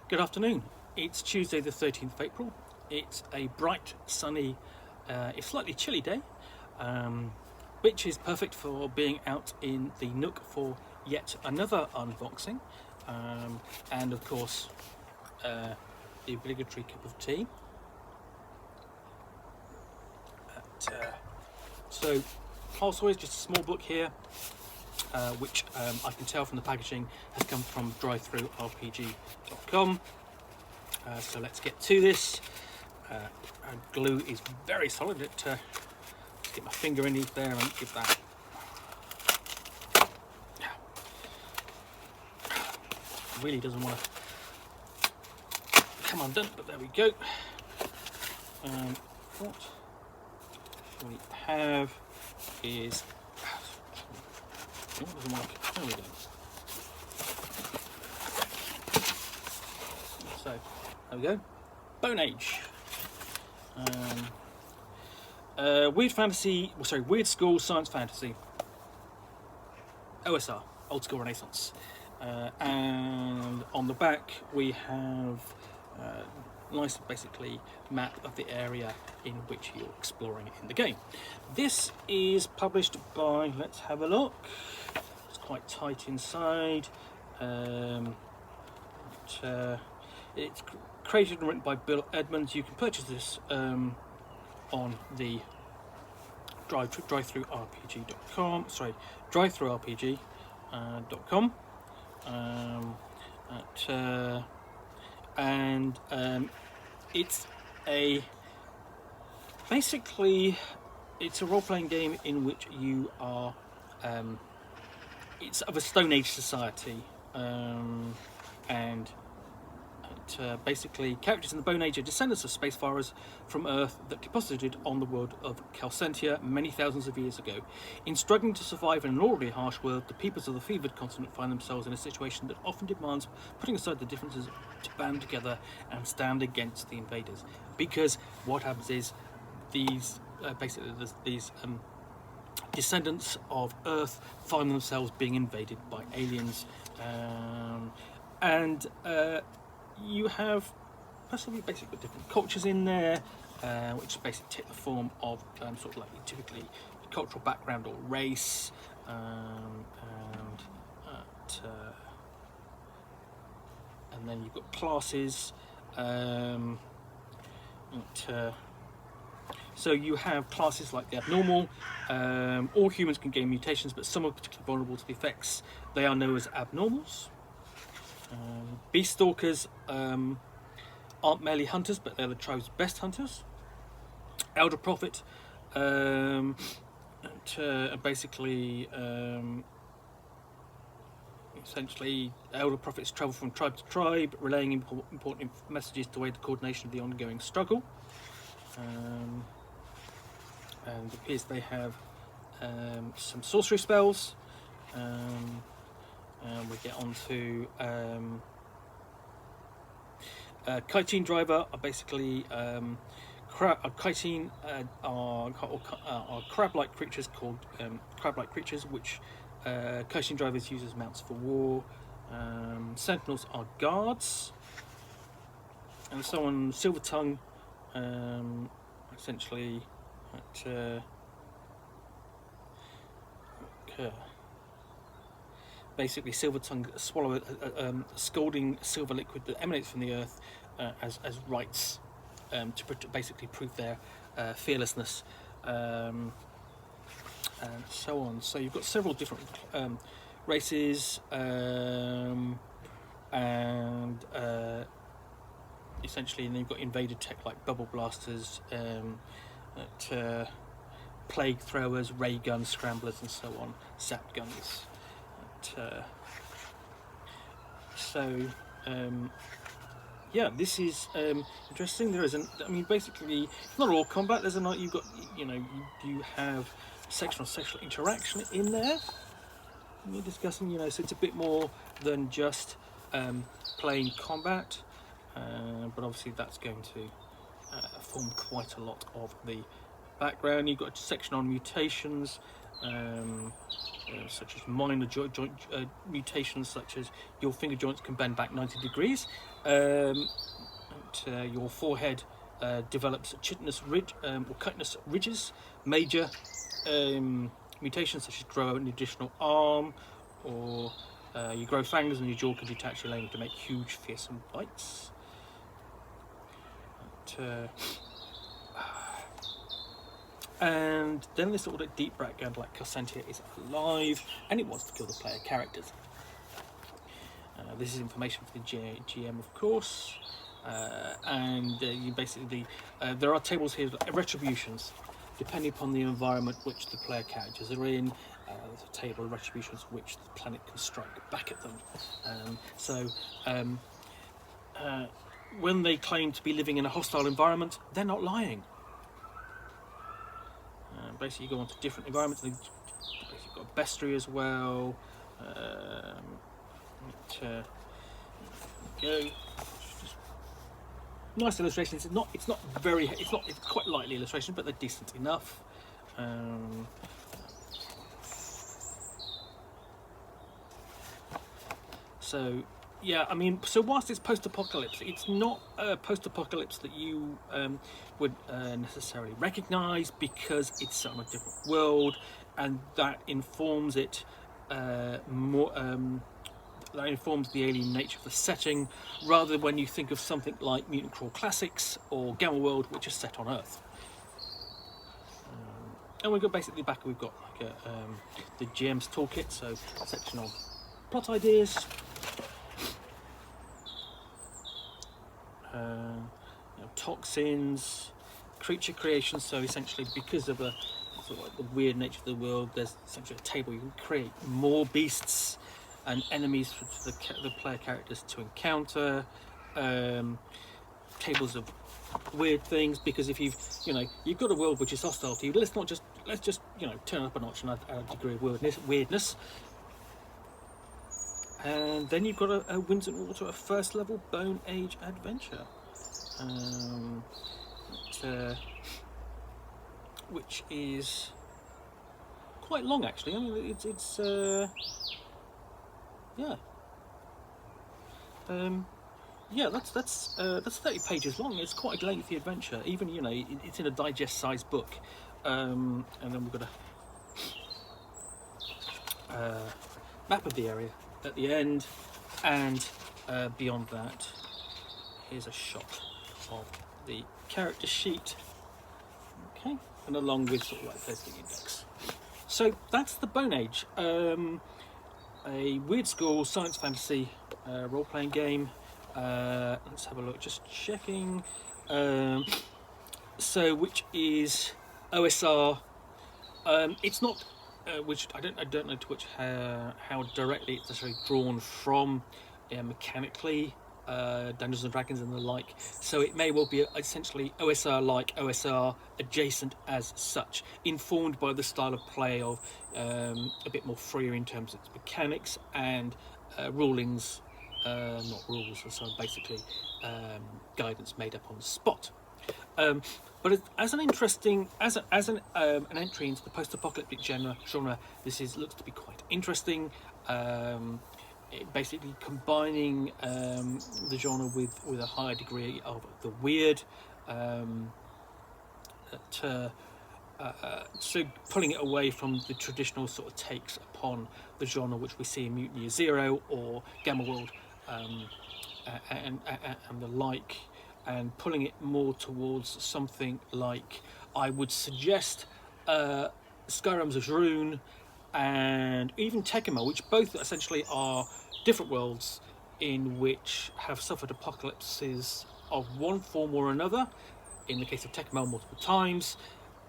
Good afternoon. It's Tuesday the 13th of April. It's a bright, sunny, it's slightly chilly day, which is perfect for being out in the Nook for yet another unboxing. And of course, the obligatory cup of tea. So, also is just a small book here, which I can tell from the packaging has come from drivethrurpg.com. So let's get to this. Glue is very solid. Let's get my finger in there and give that. Really doesn't want to come undone, but there we go. What we have is. Oh, doesn't want to. There we go. So there we go. Bone Age. Weird school science fantasy. OSR, old school Renaissance. And on the back we have nice, basically, map of the area in which you're exploring in the game. This is published by, let's have a look. It's quite tight inside. It's created and written by Bill Edmonds. You can purchase this on the drivethrurpg.com. Sorry, drivethrurpg.com. It's it's a role-playing game in which you are. It's of a Stone Age society, and basically, characters in the Bone Age are descendants of spacefarers from Earth that deposited on the world of Calcentia many thousands of years ago. In struggling to survive in an already harsh world, the peoples of the fevered continent find themselves in a situation that often demands putting aside the differences to band together and stand against the invaders. Because what happens is these descendants of Earth find themselves being invaded by aliens, you have basically different cultures in there, which basically take the form of sort of like typically cultural background or race, and then you've got classes. So you have classes like the abnormal. All humans can gain mutations, but some are particularly vulnerable to the effects. They are known as abnormals. Beast stalkers aren't merely hunters, but they're the tribe's best hunters. Elder prophet, essentially, elder prophets travel from tribe to tribe, relaying important messages to aid the coordination of the ongoing struggle. And it appears they have some sorcery spells. We get on to chitin driver are basically chitin are crab-like creatures called crab-like creatures, which chitin drivers use as mounts for war. Sentinels are guards, and so on. Silver tongue, essentially. Basically, silver tongue swallow a scalding silver liquid that emanates from the earth as rites to basically prove their fearlessness, and so on. So you've got several different races, and essentially, and then you've got invaded tech like bubble blasters, plague throwers, ray guns, scramblers, and so on, sap guns. This is interesting. There isn't. I mean, basically, not all combat. There's you've got, you have sexual interaction in there. We're discussing, so it's a bit more than just plain combat. But obviously, that's going to form quite a lot of the background. You've got a section on mutations, such as minor joint mutations, such as your finger joints can bend back 90 degrees. Your forehead develops chitinous ridge or chitinous ridges. Major mutations such as grow an additional arm, or you grow fangs and your jaw can detach, allowing you to make huge, fearsome bites. And then this sort of deep background, like Calcentia is alive and it wants to kill the player characters. This is information for the GM, of course. And you basically, there are tables here, retributions, depending upon the environment which the player characters are in. There's a table of retributions which the planet can strike back at them. When they claim to be living in a hostile environment, they're not lying. Basically, you go on to different environments. You've got bestiary as well. Nice illustrations. It's quite lightly illustration, but they're decent enough. So yeah, I mean, so whilst it's post-apocalypse, it's not a post-apocalypse that you would necessarily recognise, because it's set on a different world, and that informs it more. That informs the alien nature of the setting, rather than when you think of something like Mutant Crawl Classics or Gamma World, which is set on Earth. And we've got basically back, we've got like the GM's toolkit, so a section on plot ideas, toxins, creature creation. So essentially, because of the sort of like the weird nature of the world, there's essentially a table you can create more beasts and enemies for the player characters to encounter. Tables of weird things, because if you've got a world which is hostile to you, let's just turn up a notch and add a degree of weirdness. And then you've got a Winds and Water, a first level Bone Age adventure, which is quite long actually. I mean, it's that's 30 pages long. It's quite a lengthy adventure. Even it's in a digest sized book. And then we've got a map of the area at the end, and beyond that, here's a shot of the character sheet. Okay, and along with sort of like there's the index. So that's the Bone Age, a weird school science fantasy role-playing game. Let's have a look. Just checking. So which is OSR. It's not. Which I don't know to which how directly it's actually drawn from mechanically Dungeons and Dragons and the like. So it may well be essentially OSR like OSR, adjacent as such, informed by the style of play of a bit more freer in terms of its mechanics and rulings, not rules, so basically guidance made up on the spot. But as an interesting, as an entry into the post-apocalyptic genre, this looks to be quite interesting. Basically combining the genre with a higher degree of the weird, so pulling it away from the traditional sort of takes upon the genre which we see in Mutant Year Zero or Gamma World, and the like, and pulling it more towards something like, I would suggest, Skyrim's Azrune and even Tekema, which both essentially are different worlds in which have suffered apocalypses of one form or another. In the case of Tekema, multiple times,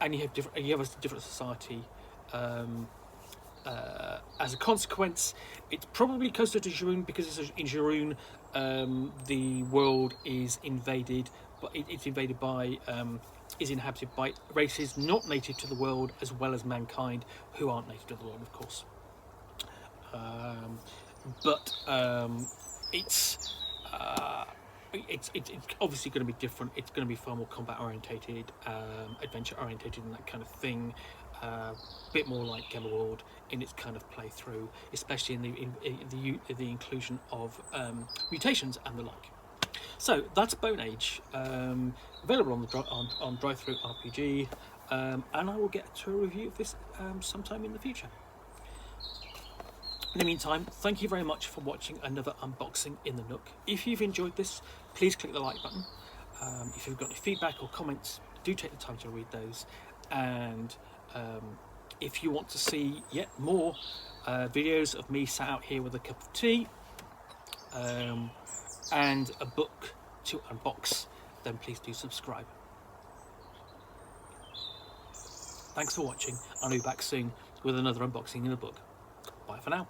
and you have a different society. As a consequence, it's probably closer to Jarun, because in Jarun the world is invaded, but it's invaded by is inhabited by races not native to the world, as well as mankind, who aren't native to the world, of course. But it's it's obviously going to be different. It's going to be far more combat orientated, adventure orientated, and that kind of thing. Bit more like Game World in its kind of playthrough, especially in the inclusion of mutations and the like. So that's Bone Age, available on Drive-Thru RPG, and I will get to a review of this sometime in the future. In the meantime, thank you very much for watching another unboxing in the Nook. If you've enjoyed this, please click the like button. If you've got any feedback or comments, do take the time to read those. And if you want to see yet more videos of me sat out here with a cup of tea and a book to unbox, then please do subscribe. Thanks for watching. I'll be back soon with another unboxing in a book. Bye for now.